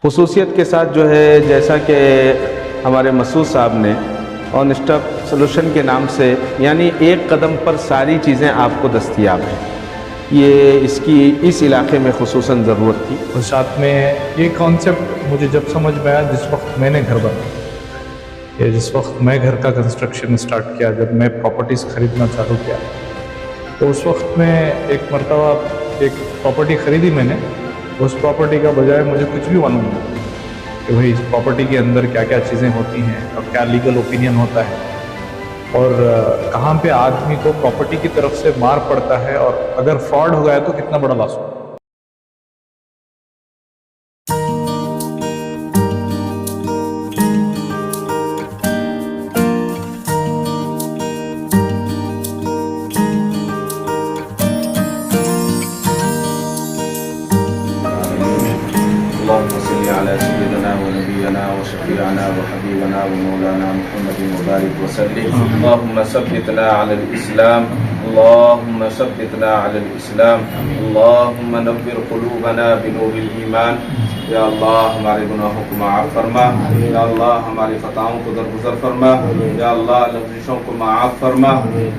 खुसूसियत के साथ जो है, जैसा कि हमारे मसूद साहब ने ऑन स्टॉप सोल्यूशन के नाम से, यानी एक कदम पर सारी चीज़ें आपको दस्तयाब हैं, ये इसकी इस इलाके में खुसूसन ज़रूरत थी। और साथ में ये कॉन्सेप्ट मुझे जब समझ में आया जिस वक्त मैंने घर बनाया, या जिस वक्त मैं घर का कंस्ट्रक्शन स्टार्ट किया, जब मैं प्रॉपर्टीज़ ख़रीदना चालू किया, तो उस वक्त में एक मरतबा एक प्रॉपर्टी ख़रीदी मैंने। उस प्रॉपर्टी का बजाय मुझे कुछ भी मालूम नहीं कि भाई इस प्रॉपर्टी के अंदर क्या क्या चीज़ें होती हैं और क्या लीगल ओपिनियन होता है, और कहाँ पे आदमी को प्रॉपर्टी की तरफ से मार पड़ता है, और अगर फ्रॉड हो गया तो कितना बड़ा लॉस होगा। अल्लाहुम्मा सब्बितना अलल इस्लाम, अल्लाहुम्मा सब्बितना अलल इस्लाम, अल्लाहुम्मा नव्विर क़ुलूबना बिनूरिल ईमान। या अल्लाह हमारे गुनाहों को माफ़ फरमा, या अल्लाह हमारी ख़ताओं को दरगुज़र फरमा, या अल्लाह लग़ज़िशों को माफ़ फरमा,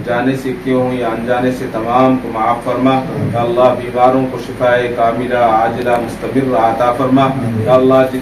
जाने से क्यों या अनजाने से तमाम को माफ़ फरमा। या अल्लाह बीमारों को शिफ़ाए कामिला आजिला मुस्तमिर अता फरमा। या अल्लाह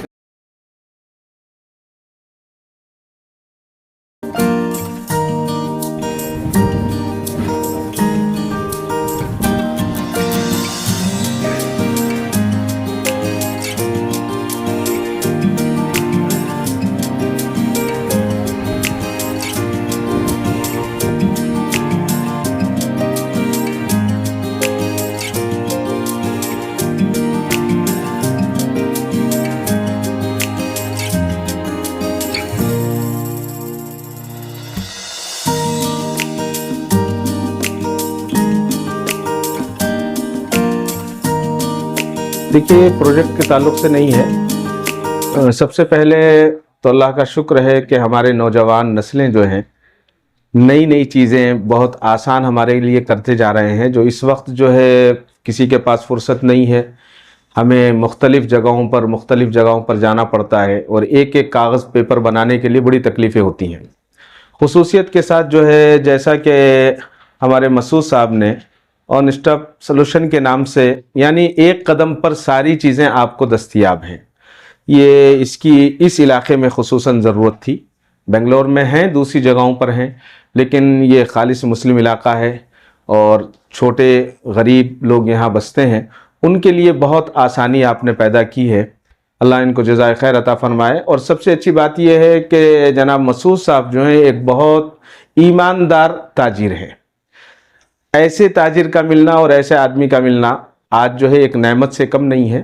देखिए, प्रोजेक्ट के ताल्लुक से नहीं है। सबसे पहले तो अल्लाह का शुक्र है कि हमारे नौजवान नस्लें जो हैं नई नई चीज़ें बहुत आसान हमारे लिए करते जा रहे हैं। जो इस वक्त जो है किसी के पास फुर्सत नहीं है, हमें मुख्तलिफ़ जगहों पर जाना पड़ता है और एक एक कागज़ पेपर बनाने के लिए बड़ी तकलीफ़ें होती हैं। खुसूसियत के साथ जो है, जैसा कि हमारे मसूद साहब ने ऑन स्टॉप सोल्यूशन के नाम से, यानी एक कदम पर सारी चीज़ें आपको दस्तयाब हैं, ये इसकी इस इलाके में खुसूसन ज़रूरत थी। बेंगलोर में हैं, दूसरी जगहों पर हैं, लेकिन ये खालिस मुस्लिम इलाका है और छोटे गरीब लोग यहाँ बसते हैं। उनके लिए बहुत आसानी आपने पैदा की है, अल्लाह इनको जज़ाए खैर अता फरमाए। और सबसे अच्छी बात यह है कि जनाब मसूद साहब जो हैं एक बहुत ईमानदार ताजिर हैं। ऐसे ताजिर का मिलना और ऐसे आदमी का मिलना आज जो है एक नेमत से कम नहीं है।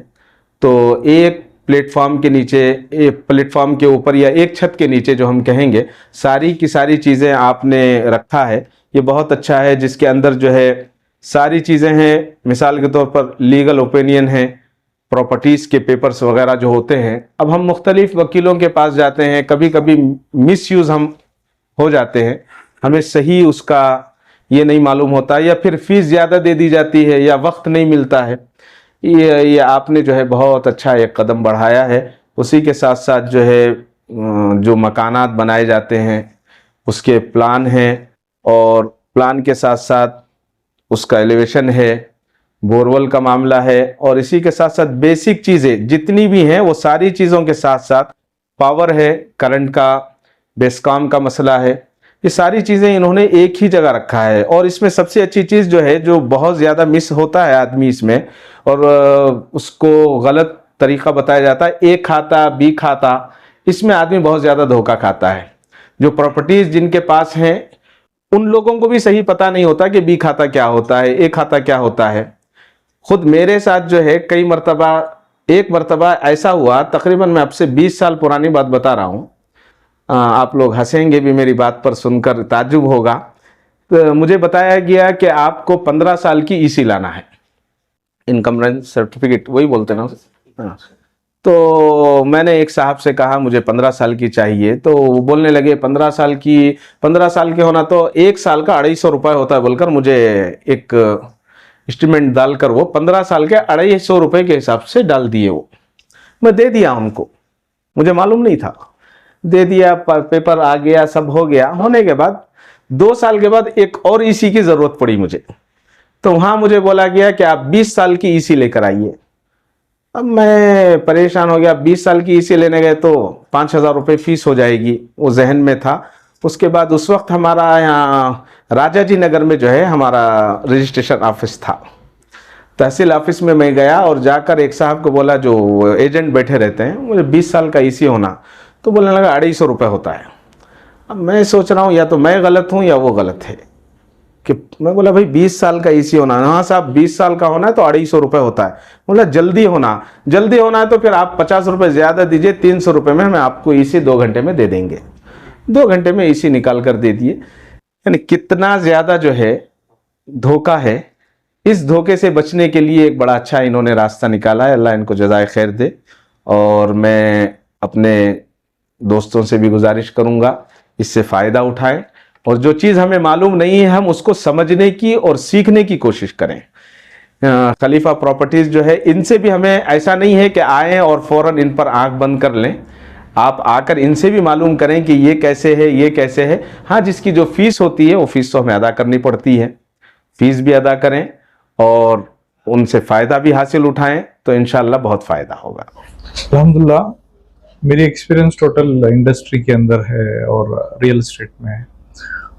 तो एक प्लेटफॉर्म के नीचे, एक प्लेटफॉर्म के ऊपर या एक छत के नीचे जो हम कहेंगे, सारी की सारी चीज़ें आपने रखा है, ये बहुत अच्छा है। जिसके अंदर जो है सारी चीज़ें हैं, मिसाल के तौर पर लीगल ओपिनियन है, प्रॉपर्टीज़ के पेपर्स वगैरह जो होते हैं। अब हम मुख्तलिफ़ वकीलों के पास जाते हैं, कभी कभी मिसयूज़ हम हो जाते हैं, हमें सही उसका ये नहीं मालूम होता, या फिर फ़ीस ज़्यादा दे दी जाती है, या वक्त नहीं मिलता है। ये आपने जो है बहुत अच्छा एक कदम बढ़ाया है। उसी के साथ साथ जो है जो मकानात बनाए जाते हैं उसके प्लान हैं, और प्लान के साथ साथ उसका एलिवेशन है, बोरवेल का मामला है, और इसी के साथ साथ बेसिक चीज़ें जितनी भी हैं वो सारी चीज़ों के साथ साथ पावर है, करंट का, बेस्कॉम का मसला है, ये सारी चीज़ें इन्होंने एक ही जगह रखा है। और इसमें सबसे अच्छी चीज़ जो है, जो बहुत ज़्यादा मिस होता है आदमी इसमें, और उसको गलत तरीक़ा बताया जाता है, ए खाता बी खाता, इसमें आदमी बहुत ज़्यादा धोखा खाता है। जो प्रॉपर्टीज़ जिनके पास हैं उन लोगों को भी सही पता नहीं होता कि बी खाता क्या होता है, ए खाता क्या होता है। खुद मेरे साथ जो है कई मरतबा, एक मरतबा ऐसा हुआ, तकरीबन मैं आपसे 20 साल पुरानी बात बता रहा हूँ, आप लोग हंसेंगे भी मेरी बात पर सुनकर, ताज्जुब होगा। तो मुझे बताया गया कि आपको 15 साल की ईसी लाना है, इनकम रेंज सर्टिफिकेट, वही बोलते ना। हाँ। तो मैंने एक साहब से कहा मुझे 15 साल की चाहिए, तो वो बोलने लगे 15 साल की, 15 साल के होना तो एक साल का 250 रुपये होता है बोलकर मुझे एक एस्टीमेट डालकर वो 15 साल के 250 रुपये के हिसाब से डाल दिए वो। मैं दे दिया उनको, मुझे मालूम नहीं था, दे दिया, पेपर आ गया, सब हो गया। होने के बाद 2 साल के बाद एक और ईसी की जरूरत पड़ी मुझे, तो वहां मुझे बोला गया कि आप 20 साल की ईसी लेकर आइए। अब मैं परेशान हो गया, 20 साल की ईसी लेने गए तो 5,000 रुपये फीस हो जाएगी, वो जहन में था। उसके बाद उस वक्त हमारा यहाँ राजा जी नगर में जो है हमारा रजिस्ट्रेशन ऑफिस था, तहसील ऑफिस में मैं गया और जाकर एक साहब को बोला, जो एजेंट बैठे रहते हैं, मुझे 20 साल का ईसी होना, तो बोलने लगा 250 रुपये होता है। अब मैं सोच रहा हूँ या तो मैं गलत हूँ या वो गलत है, कि मैं बोला भाई 20 साल का ईसी होना, हाँ साहब 20 साल का होना है तो 250 रुपये होता है। बोला जल्दी होना है तो फिर आप 50 रुपये ज़्यादा दीजिए, 300 रुपये में हमें आपको ईसी 2 घंटे में दे देंगे। 2 घंटे में ईसी निकाल कर दे दिए। यानी कितना ज़्यादा जो है धोखा है। इस धोखे से बचने के लिए एक बड़ा अच्छा इन्होंने रास्ता निकाला है, अल्लाह इनको जज़ाए खैर दे। और मैं अपने दोस्तों से भी गुजारिश करूँगा इससे फ़ायदा उठाएं, और जो चीज़ हमें मालूम नहीं है हम उसको समझने की और सीखने की कोशिश करें। खलीफा प्रॉपर्टीज़ जो है, इनसे भी हमें ऐसा नहीं है कि आएँ और फ़ौरन इन पर आंख बंद कर लें। आप आकर इनसे भी मालूम करें कि ये कैसे है, ये कैसे है। हाँ, जिसकी जो फ़ीस होती है वो फ़ीस तो हमें अदा करनी पड़ती है, फ़ीस भी अदा करें और उनसे फ़ायदा भी हासिल उठाएं, तो इंशाअल्लाह बहुत फ़ायदा होगा। अल्हम्दुलिल्लाह, मेरी एक्सपीरियंस टोटल इंडस्ट्री के अंदर है और रियल एस्टेट में है,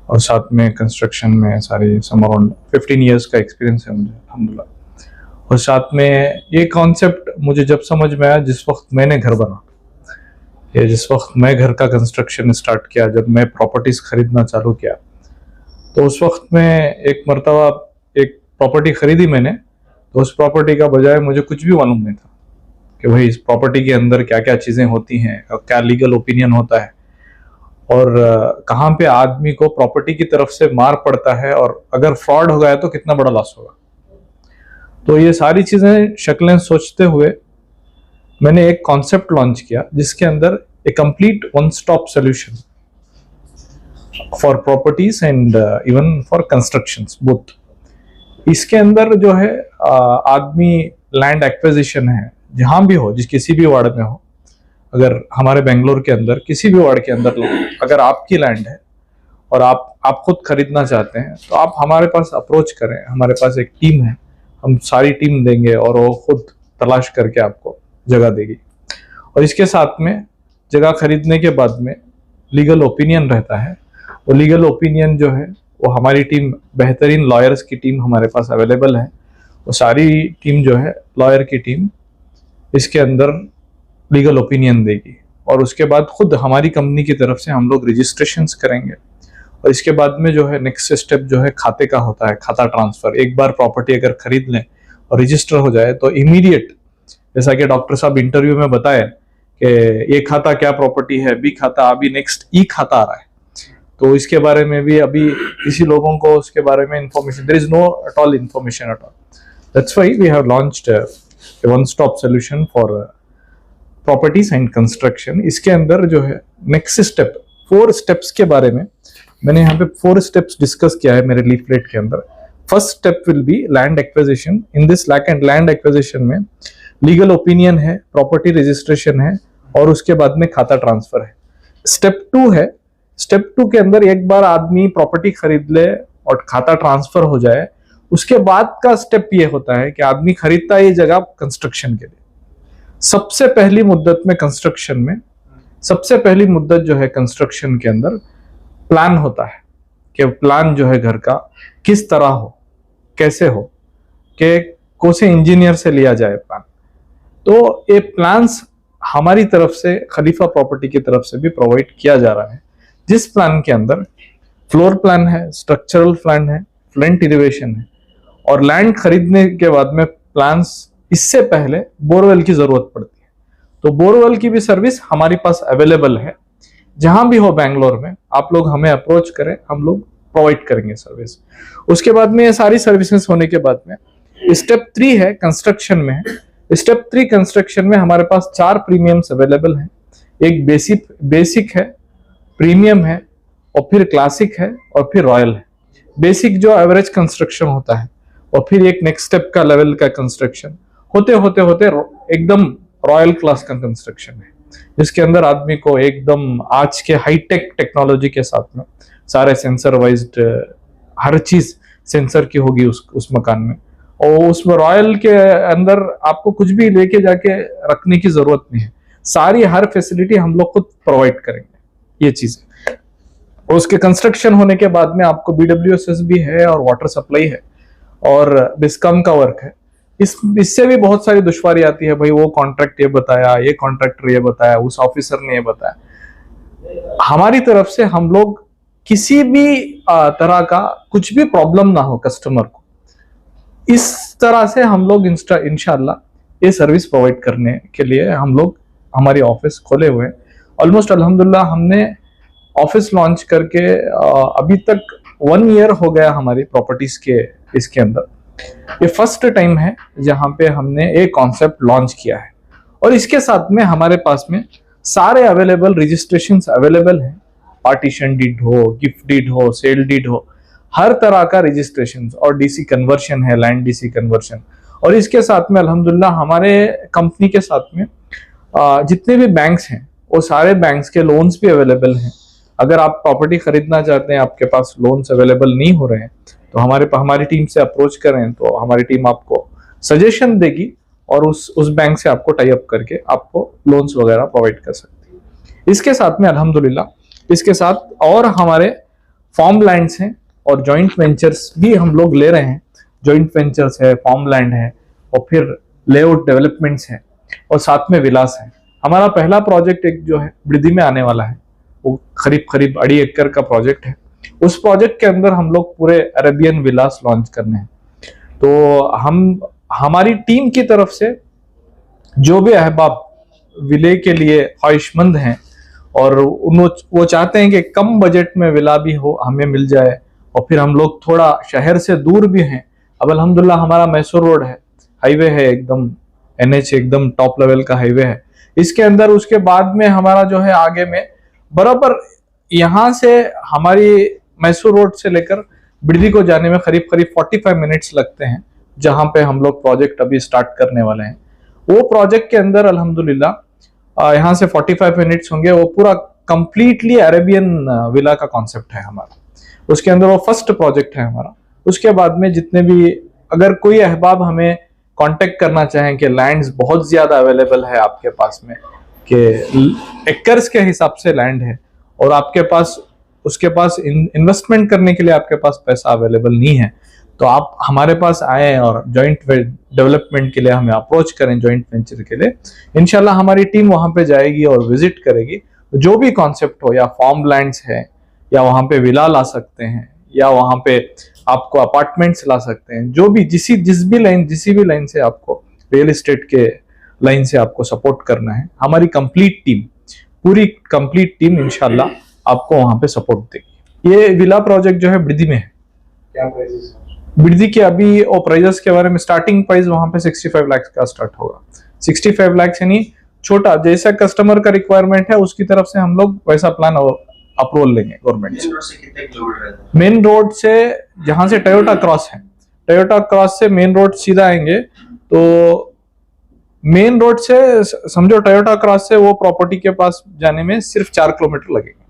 और साथ में कंस्ट्रक्शन में सारी सम अराउंड 15 इयर्स का एक्सपीरियंस है मुझे अल्हम्दुलिल्लाह। और साथ में ये कॉन्सेप्ट मुझे जब समझ में आया जिस वक्त मैंने घर बना, या जिस वक्त मैं घर का कंस्ट्रक्शन स्टार्ट किया, जब मैं प्रॉपर्टीज़ खरीदना चालू किया, तो उस वक्त में एक मरतबा एक प्रॉपर्टी खरीदी मैंने, तो उस प्रॉपर्टी का बजाय मुझे कुछ भी मालूम नहीं था कि भाई इस प्रॉपर्टी के अंदर क्या क्या चीज़ें होती हैं और क्या लीगल ओपिनियन होता है, और कहाँ पे आदमी को प्रॉपर्टी की तरफ से मार पड़ता है, और अगर फ्रॉड हो गया तो कितना बड़ा लॉस होगा। तो ये सारी चीज़ें शक्लें सोचते हुए मैंने एक कॉन्सेप्ट लॉन्च किया जिसके अंदर a complete one stop solution for properties and even for constructions both. इसके अंदर जो है आदमी लैंड एक्विजिशन है, जहां भी हो, जिस किसी भी वार्ड में हो, अगर हमारे बेंगलोर के अंदर किसी भी वार्ड के अंदर अगर आपकी लैंड है और आप खुद खरीदना चाहते हैं, तो आप हमारे पास अप्रोच करें। हमारे पास एक टीम है, हम सारी टीम देंगे और वो खुद तलाश करके आपको जगह देगी। और इसके साथ में जगह खरीदने के बाद में लीगल ओपिनियन रहता है, वो लीगल ओपिनियन जो है वो हमारी टीम, बेहतरीन लॉयर्स की टीम हमारे पास अवेलेबल है। वो सारी टीम जो है, लॉयर की टीम, इसके अंदर लीगल ओपिनियन देगी, और उसके बाद खुद हमारी कंपनी की तरफ से हम लोग रजिस्ट्रेशंस करेंगे। और इसके बाद में जो है नेक्स्ट स्टेप जो है खाते का होता है, खाता ट्रांसफर। एक बार प्रॉपर्टी अगर खरीद लें और रजिस्टर हो जाए तो इमीडिएट, जैसा कि डॉक्टर साहब इंटरव्यू में बताए कि ये खाता क्या प्रॉपर्टी है, बी खाता, अभी नेक्स्ट ई खाता आ रहा है, तो इसके बारे में भी अभी किसी लोगों को उसके बारे में information, there is no at all information at all. That's why we have launched a one stop solution for properties and construction. इसके अंदर जो है नेक्स्ट स्टेप, 4 स्टेप्स के बारे में मैंने यहाँ पे 4 स्टेप्स डिस्कस किया है मेरे लीफलेट के अंदर। First step will be land acquisition. In this land acquisition में लीगल ओपिनियन है, प्रॉपर्टी रजिस्ट्रेशन है, और उसके बाद में खाता ट्रांसफर है। स्टेप 2 है, स्टेप 2 के अंदर एक बार आदमी प्रॉपर्टी खरीद ले और खाता ट्रांसफर हो जाए, उसके बाद का स्टेप ये होता है कि आदमी खरीदता है ये जगह कंस्ट्रक्शन के लिए। सबसे पहली मुद्दत में कंस्ट्रक्शन में, सबसे पहली मुद्दत जो है कंस्ट्रक्शन के अंदर प्लान होता है कि प्लान जो है घर का किस तरह हो, कैसे हो, कि कौन से इंजीनियर से लिया जाए प्लान। तो ये प्लान्स हमारी तरफ से, खलीफा प्रॉपर्टी की तरफ से भी प्रोवाइड किया जा रहा है, जिस प्लान के अंदर फ्लोर प्लान है, स्ट्रक्चरल प्लान है, फ्रंट एलिवेशन है, और लैंड खरीदने के बाद में प्लान्स, इससे पहले बोरवेल की जरूरत पड़ती है। तो बोरवेल की भी सर्विस हमारे पास अवेलेबल है। जहां भी हो बेंगलोर में आप लोग हमें अप्रोच करें, हम लोग प्रोवाइड करेंगे सर्विस। उसके बाद में ये सारी सर्विसेज होने के बाद में स्टेप 3 है, कंस्ट्रक्शन में है। स्टेप 3 कंस्ट्रक्शन में हमारे पास 4 प्रीमियम्स अवेलेबल हैं। एक बेसिक है, प्रीमियम है, और फिर क्लासिक है, और फिर रॉयल है। बेसिक जो एवरेज कंस्ट्रक्शन होता है, और फिर एक नेक्स्ट स्टेप का लेवल का कंस्ट्रक्शन, होते होते एकदम रॉयल क्लास का कंस्ट्रक्शन है, जिसके अंदर आदमी को एकदम आज के हाईटेक टेक्नोलॉजी के साथ में सारे सेंसर वाइज्ड हर चीज सेंसर की होगी उस मकान में। और उसमें रॉयल के अंदर आपको कुछ भी लेके जाके रखने की जरूरत नहीं है, सारी हर फैसिलिटी हम लोग खुद प्रोवाइड करेंगे ये चीजें। उसके कंस्ट्रक्शन होने के बाद में आपको BWSS भी है और वाटर सप्लाई है और बिस्कॉम का वर्क है। इससे भी बहुत सारी दुश्वारी आती है, भाई वो कॉन्ट्रैक्ट ये बताया, ये कॉन्ट्रैक्टर ये बताया, उस ऑफिसर ने ये बताया। हमारी तरफ से हम लोग किसी भी तरह का कुछ भी प्रॉब्लम ना हो कस्टमर को, इस तरह से हम लोग इंशाल्लाह ये सर्विस प्रोवाइड करने के लिए हम लोग हमारी ऑफिस खोले हुए हैं। ऑलमोस्ट अल्हम्दुलिल्लाह हमने ऑफिस लॉन्च करके अभी तक 1 ईयर हो गया हमारी प्रॉपर्टीज के इसके अंदर। ये फर्स्ट टाइम है जहां पे हमने एक कॉन्सेप्ट लॉन्च किया है और इसके साथ में हमारे पास में सारे अवेलेबल रजिस्ट्रेशंस अवेलेबल हैं। पार्टीशन डीड हो, गिफ्ट डीड हो, सेल डीड हो, हर तरह का रजिस्ट्रेशन और DC कन्वर्शन है, लैंड DC कन्वर्शन। और इसके साथ में अल्हम्दुलिल्लाह हमारे कंपनी के साथ में जितने भी बैंक्स हैं वो सारे बैंक्स के लोन्स भी अवेलेबल हैं। अगर आप प्रॉपर्टी खरीदना चाहते हैं, आपके पास लोन्स अवेलेबल नहीं हो रहे हैं, तो हमारी टीम से अप्रोच करें तो हमारी टीम आपको सजेशन देगी और उस बैंक से आपको टाई अप करके आपको लोन्स वगैरह प्रोवाइड कर सकती है। इसके साथ में अल्हम्दुलिल्लाह इसके साथ और हमारे फार्म लैंड्स हैं और जॉइंट वेंचर्स भी हम लोग ले रहे हैं। जॉइंट वेंचर्स है, फार्म लैंड है और फिर लेआउट डेवलपमेंट्स है और साथ में विलास है। हमारा पहला प्रोजेक्ट एक जो है बिरदी में आने वाला है, वो करीब 2.5 एकड़ का प्रोजेक्ट है। उस प्रोजेक्ट के अंदर हम लोग पूरे अरेबियन विलास लॉन्च करने हैं। तो हमारी टीम की तरफ से जो भी अहबाब विले के लिए ख्वाहिशमंद हैं और वो चाहते हैं कि कम बजट में विला भी हो, हमें मिल जाए और फिर हम लोग थोड़ा शहर से दूर भी हैं। अब अल्हम्दुलिल्लाह हमारा मैसूर रोड है, हाईवे है, एकदम NH एकदम टॉप लेवल का हाईवे है इसके अंदर। उसके बाद में हमारा जो है आगे में बराबर यहाँ से हमारी मैसूर रोड से लेकर बिरदी को जाने में करीब 45 मिनट्स लगते हैं, जहां पे हम लोग प्रोजेक्ट अभी स्टार्ट करने वाले हैं। वो प्रोजेक्ट के अंदर अल्हम्दुलिल्लाह यहाँ से 45 मिनट्स होंगे। वो पूरा कंप्लीटली अरेबियन विला का कॉन्सेप्ट है हमारा, उसके अंदर वो फर्स्ट प्रोजेक्ट है हमारा। उसके बाद में जितने भी अगर कोई अहबाब हमें कांटेक्ट करना चाहें कि लैंड्स बहुत ज्यादा अवेलेबल है आपके पास में, कि एकर्स के हिसाब से लैंड है और आपके पास उसके पास इन्वेस्टमेंट करने के लिए आपके पास पैसा अवेलेबल नहीं है, तो आप हमारे पास आए और जॉइंट डेवलपमेंट के लिए हमें अप्रोच करें, जॉइंट वेंचर के लिए। इंशाल्लाह हमारी टीम वहां पे जाएगी और विजिट करेगी। जो भी कॉन्सेप्ट हो, या फार्म लैंड्स है, या वहां पे विला ला सकते हैं, या वहां पे आपको अपार्टमेंट्स ला सकते हैं, जो भी जिस भी लाइन से आपको रियल एस्टेट के लाइन से आपको सपोर्ट करना है, हमारी पूरी कंप्लीट टीम इंशाल्लाह आपको वहां पे सपोर्ट देगी। ये विला प्रोजेक्ट जो है बिरदी में है। क्या प्राइसेस? बिरदी के अभी और प्राइजेस के बारे में, स्टार्टिंग प्राइस वहां पे 65 लाख का स्टार्ट होगा। 65 लाख यानी छोटा, जैसा कस्टमर का रिक्वायरमेंट है उसकी तरफ से हम लोग वैसा प्लान अप्रूवल लेंगे गवर्नमेंट से। कितने किलोमीटर है? मेन रोड से, जहां से टयोटा क्रॉस है, टयोटा क्रॉस से मेन रोड सीधा आएंगे तो मेन रोड से समझो टयोटा क्रॉस से वो प्रॉपर्टी के पास जाने में सिर्फ 4 किलोमीटर लगेंगे।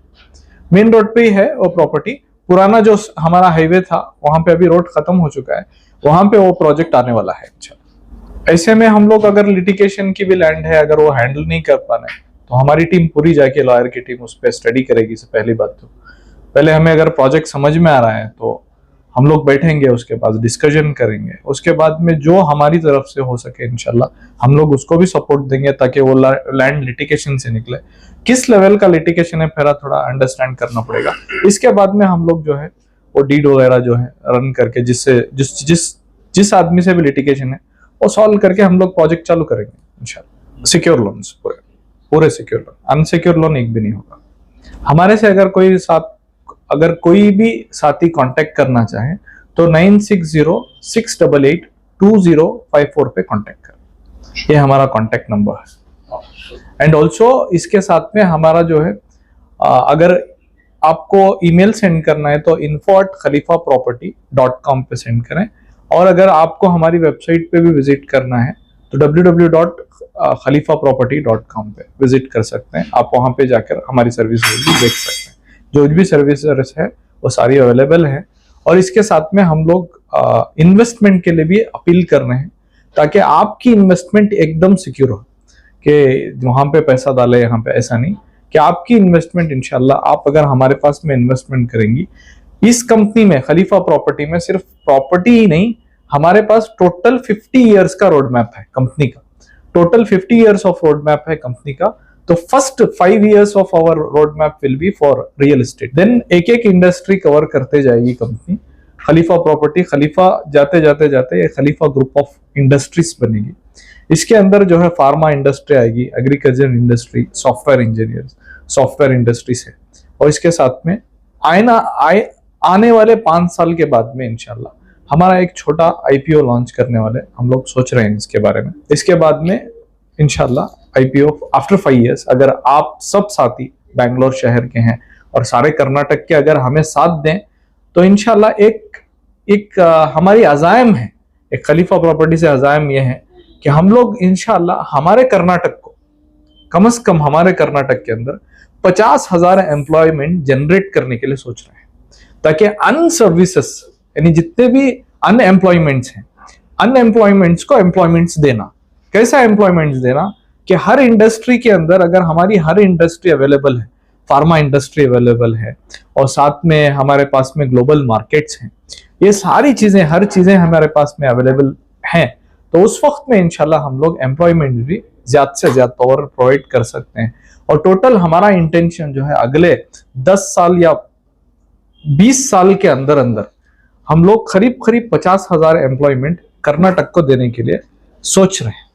मेन रोड पे ही है वो प्रॉपर्टी। पुराना जो हमारा हाईवे था वहां पे अभी रोड खत्म हो चुका है, वहां पे वो प्रोजेक्ट आने वाला है। अच्छा, ऐसे में हम लोग अगर लिटिगेशन की भी लैंड है, अगर वो हैंडल नहीं कर पा रहे तो हमारी टीम पूरी जाके लॉयर की टीम उस पर स्टडी करेगी। पहली बात तो पहले हमें अगर प्रोजेक्ट समझ में आ रहा है तो हम लोग बैठेंगे, उसके बाद डिस्कशन करेंगे, उसके बाद में जो हमारी तरफ से हो सके इंशाल्लाह हम लोग उसको भी सपोर्ट देंगे ताकि वो लैंड लिटिगेशन से निकले। किस लेवल का लिटिगेशन है फिर थोड़ा अंडरस्टैंड करना पड़ेगा। इसके बाद में हम लोग जो है वो डीड वगैरह जो है रन करके जिस आदमी से भी लिटिगेशन है वो सॉल्व करके हम लोग प्रोजेक्ट चालू करेंगे इंशाल्लाह। सिक्योर लोन्स, पूरे सिक्योर लोन, अनसिक्योर लोन एक भी नहीं होगा। हमारे से अगर कोई भी साथी कांटेक्ट करना चाहे तो 9606882054 पे कांटेक्ट करें। ये हमारा कांटेक्ट नंबर है। एंड ऑल्सो इसके साथ में हमारा जो है अगर आपको ईमेल सेंड करना है तो info@khalifaproperty.com पे सेंड करें, और अगर आपको हमारी वेबसाइट पे भी विजिट करना है तो www.khalifaproperty.com पे विजिट कर सकते हैं। आप वहां पे जाकर हमारी सर्विस भी देख सकते हैं। जो भी सर्विस है वो सारी अवेलेबल है। और इसके साथ में हम लोग इन्वेस्टमेंट के लिए भी अपील कर रहे हैं, ताकि आपकी इन्वेस्टमेंट एकदम सिक्योर हो, कि वहां पे पैसा डाले यहाँ पे, ऐसा नहीं, कि आपकी इन्वेस्टमेंट इंशाल्लाह आप अगर हमारे पास में इन्वेस्टमेंट करेंगी इस कंपनी में, खलीफा प्रॉपर्टी में, सिर्फ प्रॉपर्टी ही नहीं, हमारे पास टोटल 50 इयर्स का रोड मैप है कंपनी का। Total 50 years of road map है कंपनी का। तो first 5 years of our road map will be for real estate. Then एक एक इंडस्ट्री कवर करते जाएगी कंपनी। खलीफा प्रॉपर्टी, खलीफा जाते जाते जाते ये खलीफा ग्रुप ऑफ इंडस्ट्रीज बनेगी। इसके अंदर जो है फार्मा इंडस्ट्री आएगी, agriculture industry, software engineers, software industries है। और इसके साथ में आने वाले 5 साल के बाद में इंशाल्लाह हमारा एक छोटा IPO लॉन्च करने वाले हम लोग सोच रहे हैं इसके बारे में। इसके बाद में इंशाल्लाह IPO आफ्टर 5 years, अगर आप सब साथी बेंगलोर शहर के हैं और सारे कर्नाटक के अगर हमें साथ दें तो इंशाल्लाह एक हमारी अज़ायम है, एक खलीफा प्रॉपर्टी से अज़ायम ये है कि हम लोग इंशाल्लाह हमारे कर्नाटक को, कम से कम हमारे कर्नाटक के अंदर 50,000 एम्प्लॉयमेंट जनरेट करने के लिए सोच रहे हैं, ताकि अनसर्विसेस यानी जितने भी अनएम्प्लॉयमेंट्स हैं, अनएम्प्लॉयमेंट्स को एम्प्लॉयमेंट्स देना। कैसा एम्प्लॉयमेंट्स देना कि हर इंडस्ट्री के अंदर, अगर हमारी हर इंडस्ट्री अवेलेबल है, फार्मा इंडस्ट्री अवेलेबल है और साथ में हमारे पास में ग्लोबल मार्केट्स हैं, ये सारी चीजें, हर चीजें हमारे पास में अवेलेबल हैं, तो उस वक्त में इंशाल्लाह हम लोग एम्प्लॉयमेंट भी ज्यादा से ज्यादा पावर प्रोवाइड कर सकते हैं। और टोटल हमारा इंटेंशन जो है अगले 10 साल या 20 साल के अंदर अंदर हम लोग करीब 50,000 एम्प्लॉयमेंट कर्नाटक को देने के लिए सोच रहे हैं।